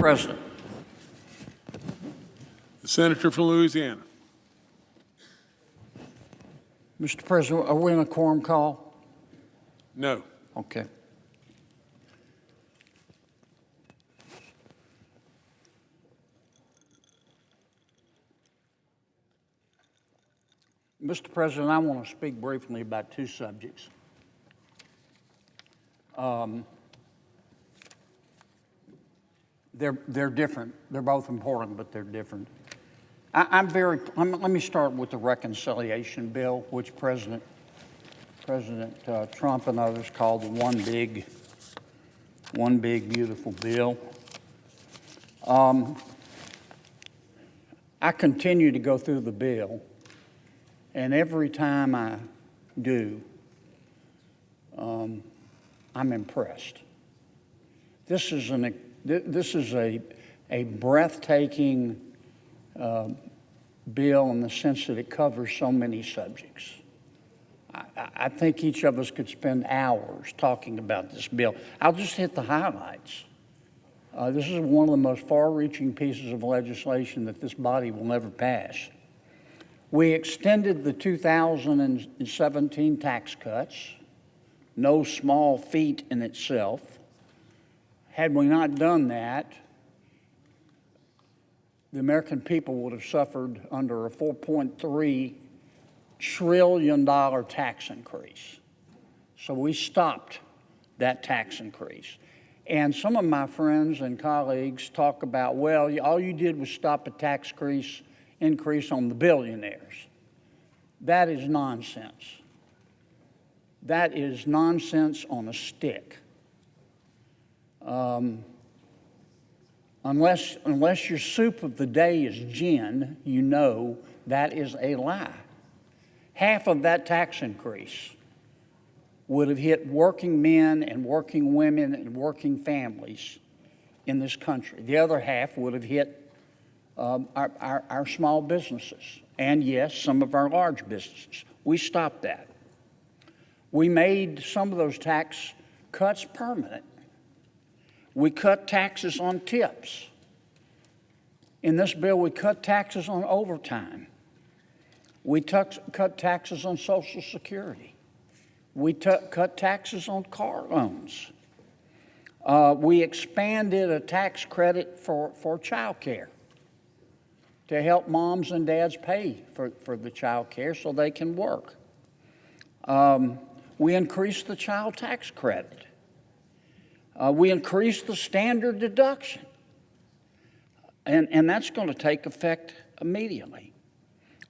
President. The Senator from Louisiana. Mr. President, are we in a quorum call? No. Okay. Mr. President, I want to speak briefly about two subjects. They're different. They're both important, but they're different. Let me start with the reconciliation bill, which President Trump and others called the one big beautiful bill. I continue to go through the bill, and every time I do, I'm impressed. This is a breathtaking bill in the sense that it covers so many subjects. I think each of us could spend hours talking about this bill. I'll just hit the highlights. This is one of the most far-reaching pieces of legislation that this body will never pass. We extended the 2017 tax cuts, no small feat in itself. Had we not done that, the American people would have suffered under a $4.3 trillion tax increase. So we stopped that tax increase. And some of my friends and colleagues talk about, well, all you did was stop a tax increase on the billionaires. That is nonsense. That is nonsense on a stick. Unless your soup of the day is gin, you know that is a lie. Half of that tax increase would have hit working men and working women and working families in this country. The other half would have hit our small businesses and, yes, some of our large businesses. We stopped that. We made some of those tax cuts permanent. We cut taxes on tips. In this bill, we cut taxes on overtime. We cut taxes on Social Security. We cut taxes on car loans. We expanded a tax credit for child care to help moms and dads pay for the child care so they can work. We increased the child tax credit. We increased the standard deduction, and that's going to take effect immediately.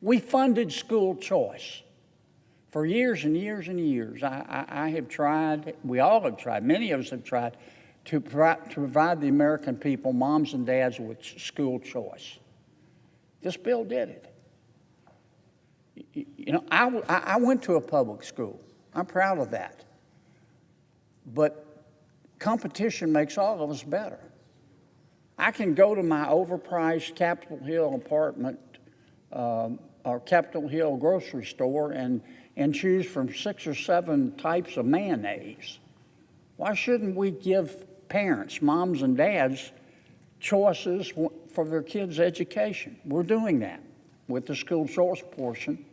We funded school choice for years and years and years. I have tried, we all have tried, many of us have tried to provide the American people, moms and dads, with school choice. This bill did it. You know, I went to a public school. I'm proud of that. But competition makes all of us better. I can go to my overpriced Capitol Hill apartment or Capitol Hill grocery store and choose from 6 or 7 types of mayonnaise. Why shouldn't we give parents, moms and dads, choices for their kids' education? We're doing that with the school choice portion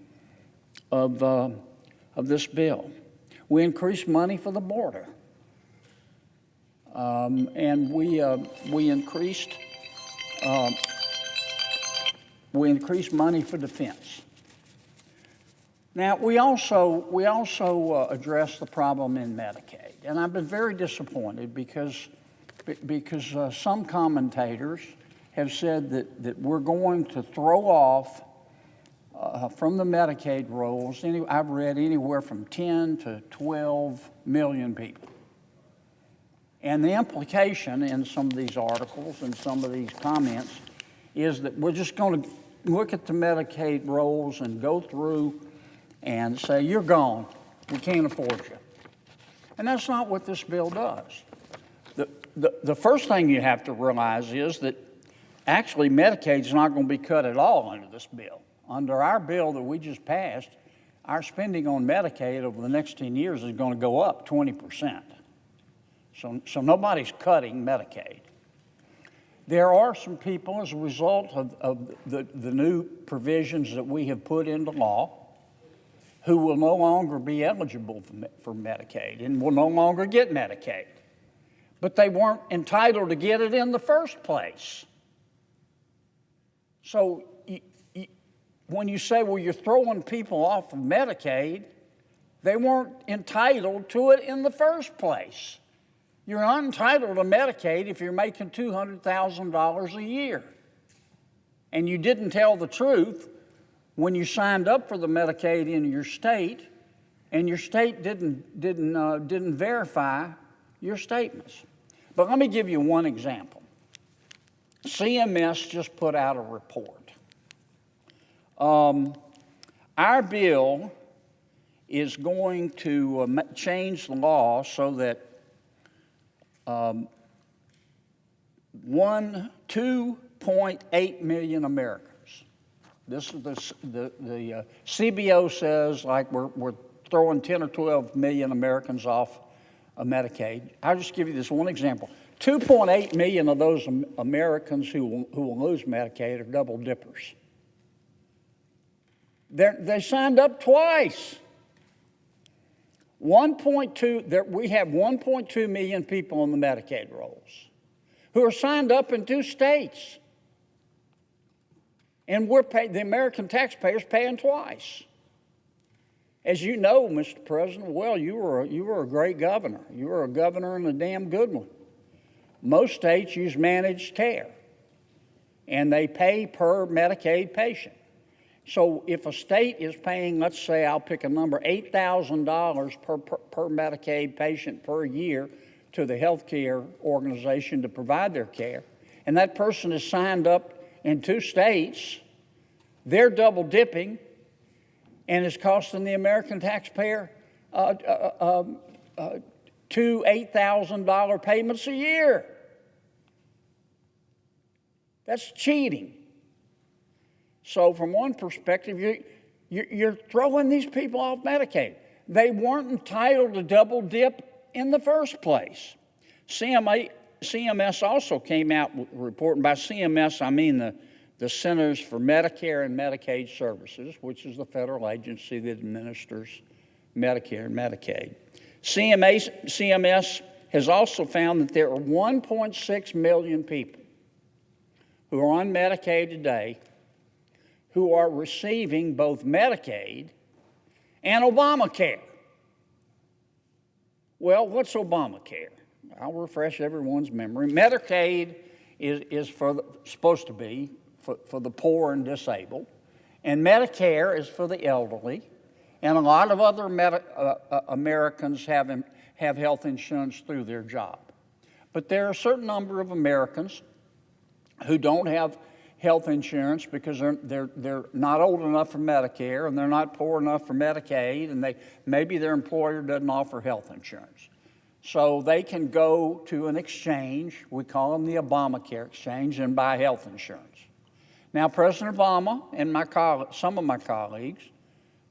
of this bill. We increased money for the border. And we increased money for defense. Now we also addressed the problem in Medicaid, and I've been very disappointed because some commentators have said that we're going to throw off from the Medicaid rolls. I've read anywhere from 10 to 12 million people. And the implication in some of these articles and some of these comments is that we're just going to look at the Medicaid rolls and go through and say, you're gone, we can't afford you. And that's not what this bill does. The first thing you have to realize is that actually Medicaid's not going to be cut at all under this bill. Under our bill that we just passed, our spending on Medicaid over the next 10 years is going to go up 20%. So nobody's cutting Medicaid. There are some people, as a result of the new provisions that we have put into law, who will no longer be eligible for Medicaid and will no longer get Medicaid. But they weren't entitled to get it in the first place. So when you say, well, you're throwing people off of Medicaid, they weren't entitled to it in the first place. You're not entitled to Medicaid if you're making $200,000 a year. And you didn't tell the truth when you signed up for the Medicaid in your state, and your state didn't verify your statements. But let me give you one example. CMS just put out a report. Our bill is going to change the law so that 2.8 million Americans. This is the CBO says like we're throwing 10 or 12 million Americans off of Medicaid. I'll just give you this one example. 2.8 million of those Americans who will lose Medicaid are double dippers. They signed up twice. We have 1.2 million people on the Medicaid rolls who are signed up in 2 states. And the American taxpayers paying twice. As you know, Mr. President, well, you were a great governor. You were a governor and a damn good one. Most states use managed care, and they pay per Medicaid patient. So if a state is paying, let's say, I'll pick a number, $8,000 per Medicaid patient per year to the healthcare organization to provide their care, and that person is signed up in 2 states, they're double dipping, and it's costing the American taxpayer $2,000, $8,000 payments a year. That's cheating. So from one perspective, you're throwing these people off Medicaid. They weren't entitled to double dip in the first place. CMS also came out with a report, and by CMS I mean the Centers for Medicare and Medicaid Services, which is the federal agency that administers Medicare and Medicaid. CMS has also found that there are 1.6 million people who are on Medicaid today who are receiving both Medicaid and Obamacare. Well, what's Obamacare? I'll refresh everyone's memory. Medicaid is supposed to be for the poor and disabled, and Medicare is for the elderly, and a lot of other Americans have health insurance through their job. But there are a certain number of Americans who don't have health insurance because they're not old enough for Medicare, and they're not poor enough for Medicaid, and maybe their employer doesn't offer health insurance. So they can go to an exchange, we call them the Obamacare exchange, and buy health insurance. Now, President Obama and some of my colleagues,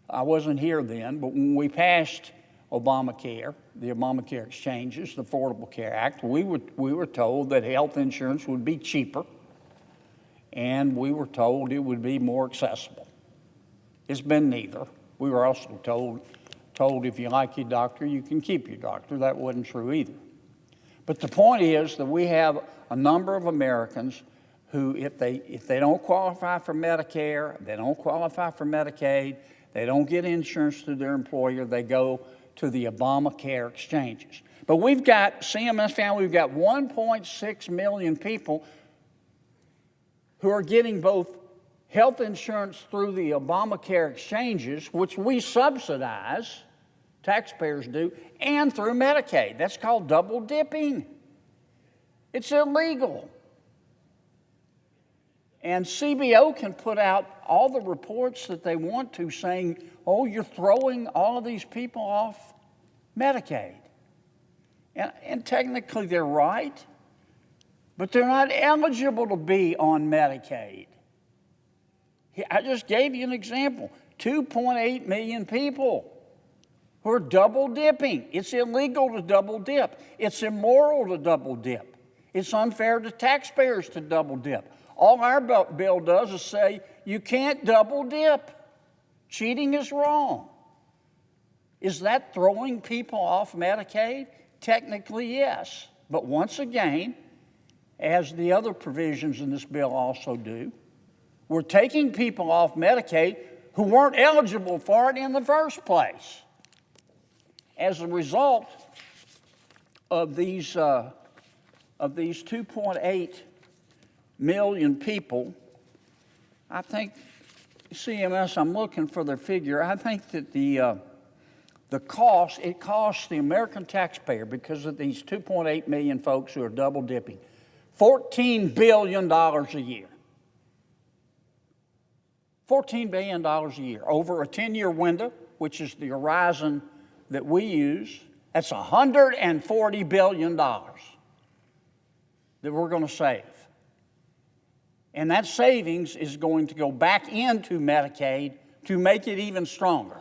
I wasn't here then, but when we passed Obamacare, the Obamacare exchanges, the Affordable Care Act, we were told that health insurance would be cheaper, and we were told it would be more accessible. It's been neither. We were also told if you like your doctor, you can keep your doctor. That wasn't true either. But the point is that we have a number of Americans who, if they don't qualify for Medicare, they don't qualify for Medicaid, they don't get insurance through their employer, they go to the Obamacare exchanges. But CMS found we've got 1.6 million people who are getting both health insurance through the Obamacare exchanges, which we subsidize, taxpayers do, and through Medicaid. That's called double dipping. It's illegal. And CBO can put out all the reports that they want to saying, oh, you're throwing all of these people off Medicaid. And technically they're right, but they're not eligible to be on Medicaid. I just gave you an example. 2.8 million people who are double dipping. It's illegal to double dip. It's immoral to double dip. It's unfair to taxpayers to double dip. All our bill does is say you can't double dip. Cheating is wrong. Is that throwing people off Medicaid? Technically, yes. But once again, as the other provisions in this bill also do, we're taking people off Medicaid who weren't eligible for it in the first place. As a result of these 2.8 million people, I think CMS, I'm looking for their figure, I think that it costs the American taxpayer, because of these 2.8 million folks who are double dipping, $14 billion a year. $14 billion a year over a 10-year window, which is the horizon that we use. That's $140 billion that we're going to save. And that savings is going to go back into Medicaid to make it even stronger.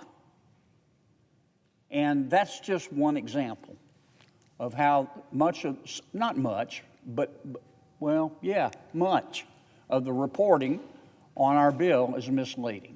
And that's just one example of how much of, not much, but, well, yeah, much of the reporting on our bill is misleading.